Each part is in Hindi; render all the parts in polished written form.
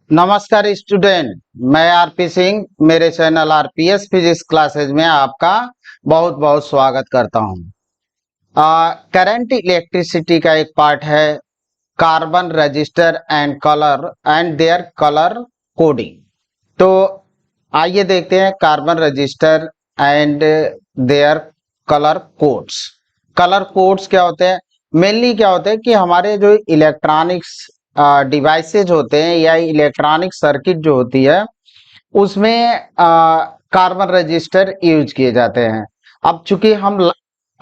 नमस्कार स्टूडेंट, मैं आरपी सिंह मेरे चैनल आरपीएस फिजिक्स क्लासेज में आपका बहुत बहुत स्वागत करता हूं। करंट इलेक्ट्रिसिटी का एक पार्ट है carbon register and their colour coding. तो आइए देखते हैं carbon register and their colour codes. Colour codes क्या होते हैं? मेनली क्या होते हैं कि हमारे जो इलेक्ट्रॉनिक्स डिवाइसेज होते हैं या इलेक्ट्रॉनिक सर्किट जो होती है उसमें कार्बन रजिस्टर यूज किए जाते हैं। अब चूंकि हम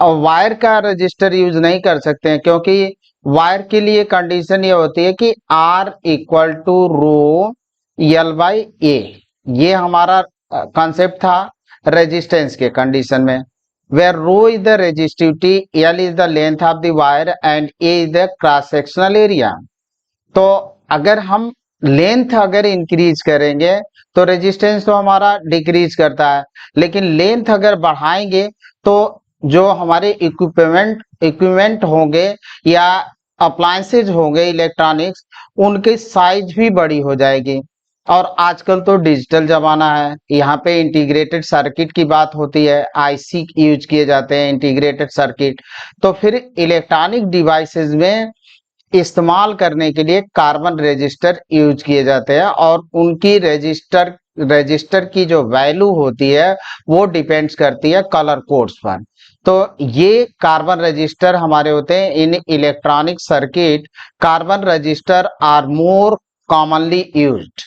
वायर का रजिस्टर यूज नहीं कर सकते हैं, क्योंकि वायर के लिए कंडीशन ये होती है कि R equal to rho L by A. ये हमारा कॉन्सेप्ट था रेजिस्टेंस के कंडीशन में, where rho is the resistivity, L is the length of the wire and A is the cross sectional area। तो अगर हम लेंथ अगर इंक्रीज करेंगे तो रेजिस्टेंस तो हमारा डिक्रीज करता है, लेकिन लेंथ अगर बढ़ाएंगे तो जो हमारे इक्विपमेंट होंगे या अप्लायंसेज होंगे इलेक्ट्रॉनिक्स, उनकी साइज भी बड़ी हो जाएगी। और आजकल तो डिजिटल जमाना है, यहाँ पे इंटीग्रेटेड सर्किट की बात होती है, आईसी यूज किए जाते हैं इंटीग्रेटेड सर्किट। तो फिर इलेक्ट्रॉनिक डिवाइसेस में इस्तेमाल करने के लिए कार्बन रजिस्टर यूज किए जाते हैं और उनकी रजिस्टर की जो वैल्यू होती है वो डिपेंड्स करती है कलर कोड्स पर। तो ये कार्बन रजिस्टर हमारे होते हैं इन electronic circuit. Carbon register are more commonly used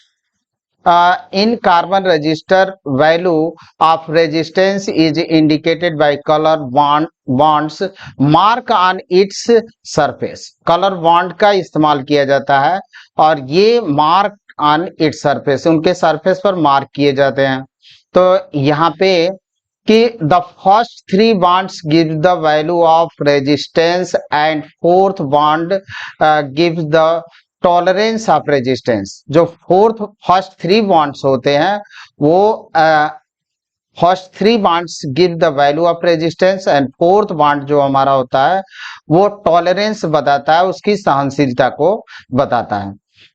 in carbon register. Value of resistance is indicated by color bonds mark on its surface। color bond का इस्तेमाल किया जाता है और ये mark on its surface उनके surface पर मार्क किए जाते हैं। तो यहाँ पे कि the first three bonds give the value of resistance and fourth bond gives the tolerance of resistance. जो फर्स्ट थ्री बॉन्ड्स होते हैं वो first three bonds give the value of resistance and fourth bond जो हमारा होता है वो टॉलरेंस बताता है, उसकी सहनशीलता को बताता है।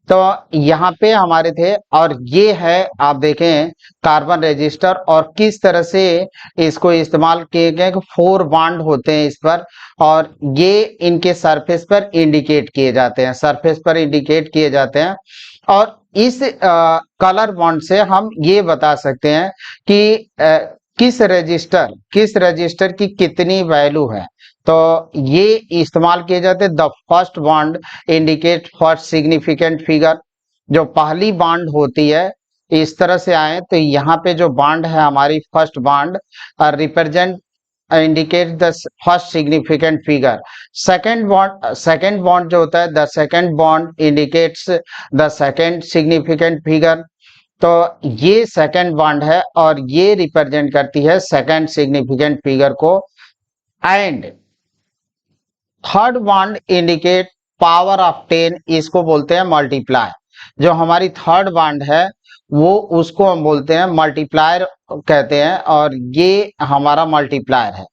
तो यहाँ पे हमारे थे और ये है, आप देखें कार्बन रजिस्टर और किस तरह से इसको इस्तेमाल किए गए। 4 बॉन्ड होते हैं इस पर और ये इनके सरफेस पर इंडिकेट किए जाते हैं, सरफेस पर इंडिकेट किए जाते हैं। और इस कलर बॉन्ड से हम ये बता सकते हैं कि किस रजिस्टर की कितनी वैल्यू है। तो ये इस्तेमाल किए जाते हैं। The first bond indicate first significant figure. जो पहली बॉन्ड होती है इस तरह से आए तो यहाँ पे जो बॉन्ड है हमारी first bond represent indicate the first significant figure. Second bond जो होता है the second bond indicates the second significant figure. तो ये सेकंड बॉन्ड है और ये रिप्रेजेंट करती है सेकंड सिग्निफिकेंट फिगर को। And third bond indicate power of 10, इसको बोलते हैं मल्टीप्लाई। जो हमारी थर्ड बॉन्ड है वो उसको हम बोलते हैं मल्टीप्लायर कहते हैं और ये हमारा मल्टीप्लायर है।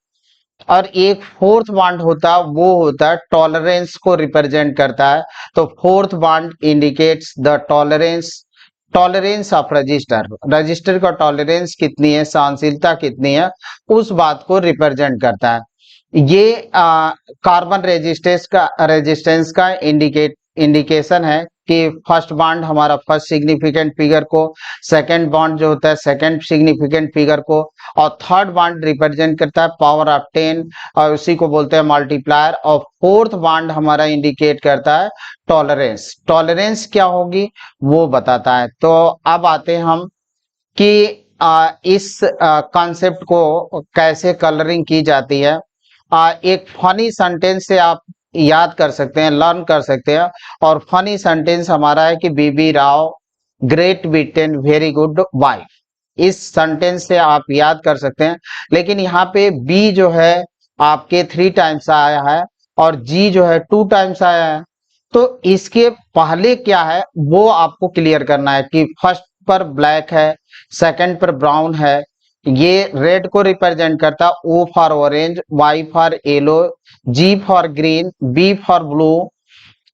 और एक फोर्थ बॉन्ड होता है वो होता है टॉलरेंस को रिप्रेजेंट करता है। तो fourth bond indicates the tolerance of register का टॉलरेंस कितनी है, सहनशीलता कितनी है, उस बात को रिप्रेजेंट करता है। ये कार्बन रेजिस्टेंस का इंडिकेशन है कि फर्स्ट बॉन्ड हमारा फर्स्ट सिग्निफिकेंट फिगर को, सेकंड बॉन्ड जो होता है सेकंड सिग्निफिकेंट फिगर को, और थर्ड बॉन्ड रिप्रेजेंट करता है पावर ऑफ 10 और उसी को बोलते हैं मल्टीप्लायर। और फोर्थ बॉन्ड हमारा इंडिकेट करता है टॉलरेंस क्या होगी वो बताता है। तो अब आते हैं हम कि इस कॉन्सेप्ट को कैसे कलरिंग की जाती है। एक फनी सेंटेंस से आप याद कर सकते हैं, लर्न कर सकते हैं। और फनी सेंटेंस हमारा है कि B B Rao great wit and very good wife. इस सेंटेंस से आप याद कर सकते हैं। लेकिन यहाँ पे बी जो है आपके 3 टाइम्स आया है और जी जो है 2 टाइम्स आया है। तो इसके पहले क्या है वो आपको क्लियर करना है कि फर्स्ट पर ब्लैक है, सेकंड पर ब्राउन है, ये रेड को रिप्रेजेंट करता है, O for orange, Y for yellow, G for green, B for blue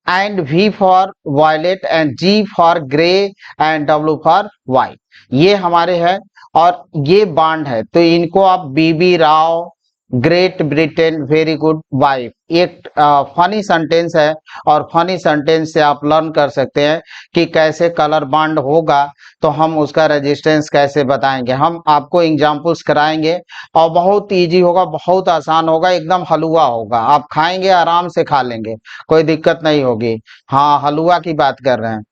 and V for violet and G for grey and W for white। ये हमारे है और ये बांड है, तो इनको आप B B Rao great Britain very good wife, एक फनी सेंटेंस है और फनी सेंटेंस से आप लर्न कर सकते हैं कि कैसे कलर बांड होगा तो हम उसका रेजिस्टेंस कैसे बताएंगे। हम आपको एग्जांपल्स कराएंगे और बहुत इजी होगा, बहुत आसान होगा, एकदम हलवा होगा, आप खाएंगे आराम से खा लेंगे, कोई दिक्कत नहीं होगी। हाँ, हलवा की बात कर रहे हैं।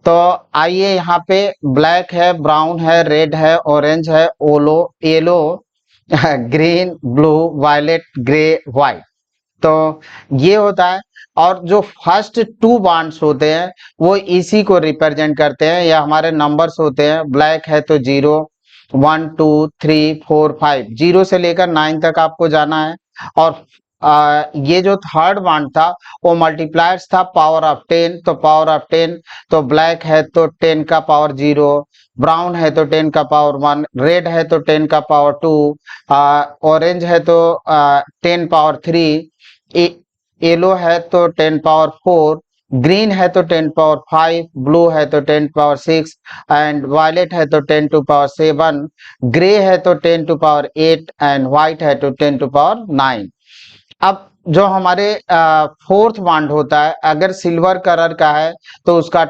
तो आइए, यहाँ पे ब्लैक है, ब्राउन है, रेड है, ऑरेंज है, ओलो yellow green blue violet grey white, तो ये होता है। और जो फर्स्ट टू बांड्स होते हैं वो इसी को रिप्रेजेंट करते हैं, या हमारे नंबर्स होते हैं। ब्लैक है तो 0 1 2 3 4 5, 0 से लेकर 9 तक आपको जाना है। और ये जो थर्ड बांड था वो मल्टीप्लायर्स था, पावर ऑफ 10, तो पावर ऑफ 10, तो ब्लैक है तो 10 का पावर 0, ब्राउन है तो 10 का पावर 1, रेड है तो 10 का पावर 2, ऑरेंज है तो 10 पावर 3, येलो है तो 10 पावर 4, ग्रीन है तो 10 पावर 5, ब्लू है तो 10 पावर 6 एंड वायलेट है तो 10 टू पावर 7, ग्रे है तो 10 टू पावर 8 एंड व्हाइट है तो 10 टू पावर 9। अब जो हमारे फोर्थ बॉन्ड होता है, अगर सिल्वर कलर का है तो उसका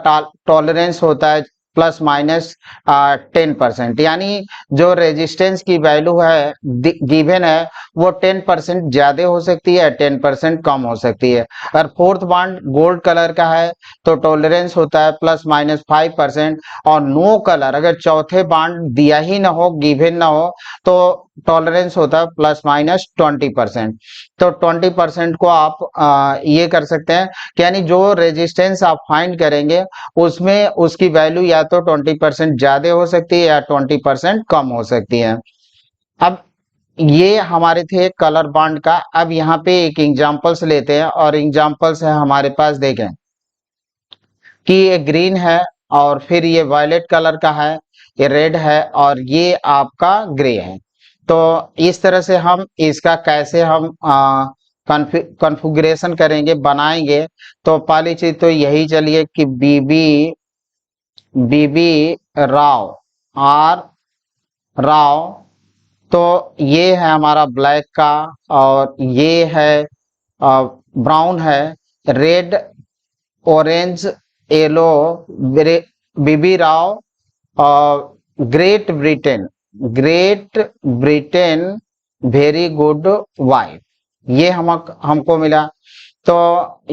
टॉलरेंस होता है प्लस माइनस 10%, यानी जो रेजिस्टेंस की वैल्यू है गिवन है वो 10% ज्यादा हो सकती है, 10% कम हो सकती है। अगर फोर्थ बॉन्ड गोल्ड कलर का है तो टॉलरेंस होता है प्लस माइनस 5%, और नो कलर अगर चौथे बॉन्ड दिया ही ना हो, गिवन ना हो, तो टॉलरेंस होता है प्लस माइनस 20%। तो 20% को आप ये कर सकते हैं कि यानी जो रेजिस्टेंस आप फाइंड करेंगे उसमें उसकी वैल्यू या तो 20% ज्यादा हो सकती है या 20% कम हो सकती है। अब ये हमारे थे कलर बॉन्ड का। अब यहाँ पे एक एग्जांपल्स लेते हैं, और एग्जांपल्स है हमारे पास, देखें कि ये ग्रीन है और फिर ये वायलेट कलर का है, ये रेड है और ये आपका ग्रे है। तो इस तरह से हम इसका कैसे हम कॉन्फ़िगरेशन करेंगे, बनाएंगे। तो पहली चीज तो यही चलिए कि बीबी बीबी राव आर राव, तो ये है हमारा ब्लैक का, और ये है ब्राउन है, red orange yellow B B Rao, great Britain great Britain very good wife, ये हमको मिला। तो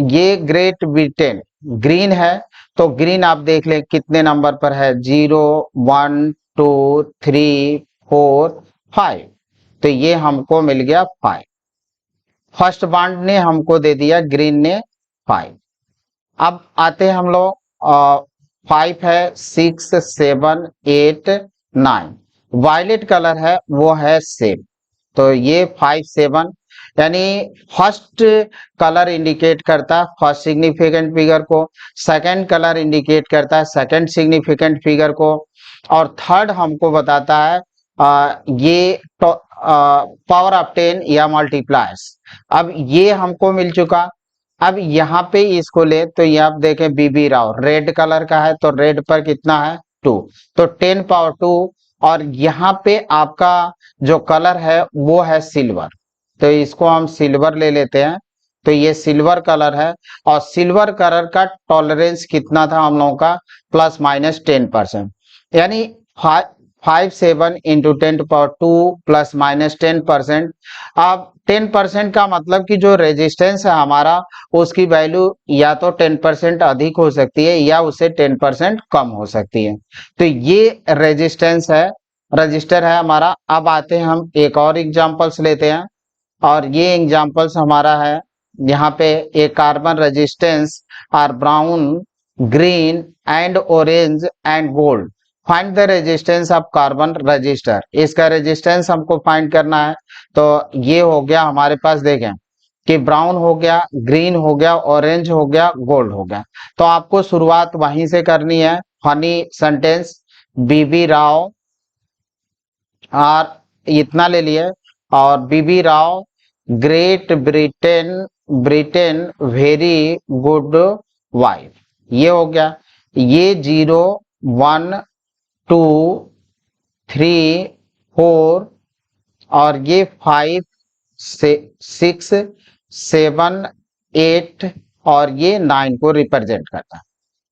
ये ग्रेट ब्रिटेन ग्रीन है, तो ग्रीन आप देख लें कितने नंबर पर है, 0 1 2 3 4 5, तो ये हमको मिल गया 5। फर्स्ट बॉन्ड ने हमको दे दिया, ग्रीन ने 5। अब आते हैं हम लोग, 5 है 6 7 8 9, वायलेट कलर है वो है सेम, तो ये 5 7, यानी फर्स्ट कलर इंडिकेट करता है फर्स्ट सिग्निफिकेंट फिगर को, सेकंड कलर इंडिकेट करता है सेकंड सिग्निफिकेंट फिगर को, और थर्ड हमको बताता है ये पावर ऑफ 10 या मल्टीप्लायर्स। अब ये हमको मिल चुका। अब यहाँ पे इसको ले तो ये आप देखें बीबी राव रेड कलर का है, तो रेड पर कितना है 2, तो 10 पावर 2, और यहाँ पे आपका जो कलर है वो है सिल्वर, तो इसको हम सिल्वर ले लेते हैं। तो ये सिल्वर कलर है, और सिल्वर कलर का टॉलरेंस कितना था हम लोगों का, प्लस माइनस 10%, यानी 5 7 into 10 to power 2 plus minus 10%। अब 10% का मतलब कि जो रेजिस्टेंस है हमारा उसकी वैल्यू या तो 10% अधिक हो सकती है या उससे 10% कम हो सकती है। तो ये रेजिस्टेंस है, रजिस्टर है हमारा। अब आते हैं हम एक और एग्जांपल्स लेते हैं, और ये एग्जांपल्स हमारा है यहाँ पे एक carbon resistance are brown green and orange and gold, find the resistance of carbon register, इसका रेजिस्टेंस हमको फाइंड करना है। तो ये हो गया हमारे पास, देखें कि ब्राउन हो गया, ग्रीन हो गया, ऑरेंज हो गया, गोल्ड हो गया। तो आपको शुरुआत वहीं से करनी है, फनी सेंटेंस बीबी राव, और इतना ले लिए, और B B Rao great Britain Britain very good wife, ये हो गया। ये 0 1 2 3 4 और ये 5 6 7 8 और ये 9 को रिप्रेजेंट करता है।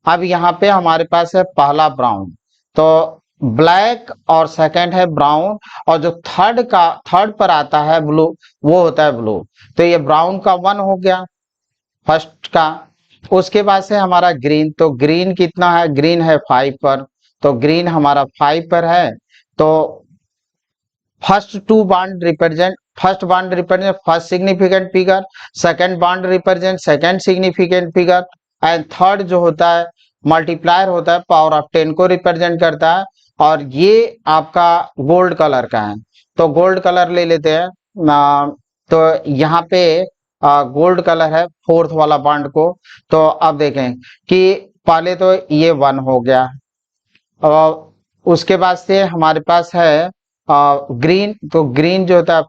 अब यहाँ पे हमारे पास है पहला ब्राउन, तो ब्लैक और सेकंड है ब्राउन, और जो थर्ड पर आता है ब्लू, वो होता है ब्लू। तो ये ब्राउन का 1 हो गया फर्स्ट का। उसके बाद से हमारा ग्रीन, तो ग्रीन कितना है, ग्रीन है 5 पर, तो ग्रीन हमारा 5 पर है। तो first bond represent first significant figure, second bond represent second significant figure, and third जो होता है मल्टीप्लायर होता है, पावर ऑफ 10 को रिप्रेजेंट करता है। और ये आपका गोल्ड कलर का है, तो गोल्ड कलर ले लेते हैं। तो यहाँ पे गोल्ड कलर है फोर्थ वाला बॉन्ड को। तो अब देखें कि पहले तो ये 1 हो गया, और उसके बाद से हमारे पास है ग्रीन, तो ग्रीन जो होता है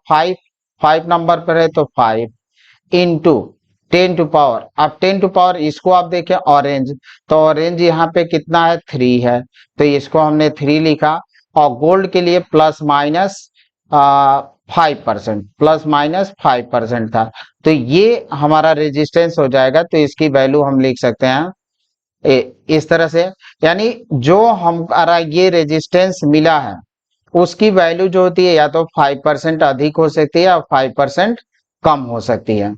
5 नंबर पर है, तो 5 इंटू 10 टू पावर, अब 10 टू पावर इसको आप देखें ऑरेंज, तो ऑरेंज यहाँ पे कितना है 3 है, तो इसको हमने 3 लिखा। और गोल्ड के लिए प्लस माइनस 5%, प्लस माइनस 5% था, तो ये हमारा रेजिस्टेंस हो जाएगा। तो इसकी वैल्यू हम लिख सकते हैं इस तरह से, यानी जो हमारा ये रेजिस्टेंस मिला है उसकी वैल्यू जो होती है या तो 5% अधिक हो सकती है या 5% कम हो सकती है।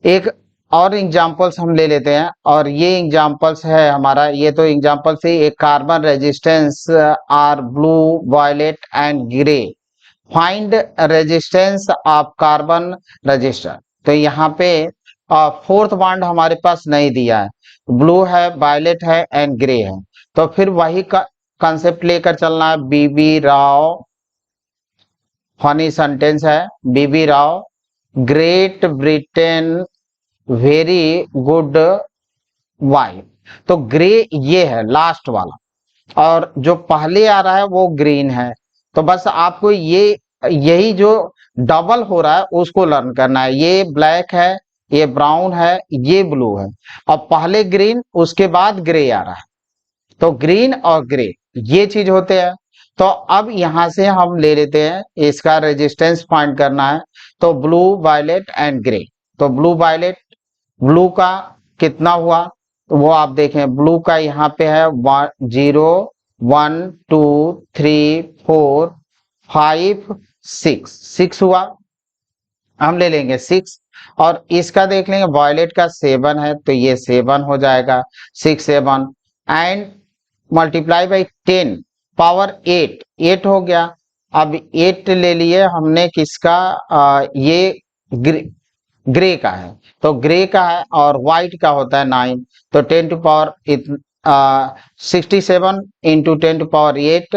एक और एग्जांपल्स हम ले लेते हैं, और ये एग्जांपल्स है हमारा, ये तो एग्जांपल्स ही, एक carbon resistance are blue violet and grey, find resistance of carbon register. तो यहाँ पे फोर्थ बॉन्ड हमारे पास नहीं दिया है, ब्लू है वायलेट है एंड ग्रे है, तो फिर वही कंसेप्ट लेकर चलना है। बीबी राव, फनी सेंटेंस है, B B Rao great Britain very good wife, तो ग्रे ये है लास्ट वाला, और जो पहले आ रहा है वो ग्रीन है। तो बस आपको यही जो डबल हो रहा है उसको लर्न करना है। ये ब्लैक है, ये ब्राउन है, ये ब्लू है, और पहले ग्रीन उसके बाद ग्रे आ रहा है, तो ग्रीन और ग्रे ये चीज होते हैं। तो अब यहां से हम ले लेते हैं, इसका रेजिस्टेंस फाइंड करना है, तो ब्लू वायलेट एंड ग्रे, तो ब्लू वायलेट, ब्लू का कितना हुआ, तो वो आप देखें, ब्लू का यहाँ पे है 0 1 2 3 4 5 6 हुआ, हम ले लेंगे 6। और इसका देख लेंगे वायलेट का 7 है, तो ये 7 हो जाएगा, 6 7 एंड मल्टीप्लाई बाई 10 पावर 8 हो गया। अब 8 ले लिए हमने किसका, ये ग्रे का है, तो ग्रे का है, और व्हाइट का होता है 9, तो 10 to power 67 into 10 to power 8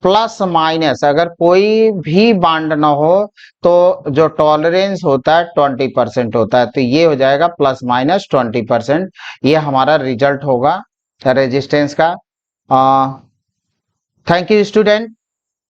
plus minus, अगर कोई भी बांड ना हो तो जो टॉलरेंस होता है 20% होता है, तो ये हो जाएगा प्लस माइनस 20%, ये हमारा रिजल्ट होगा रेजिस्टेंस का। Thank you student.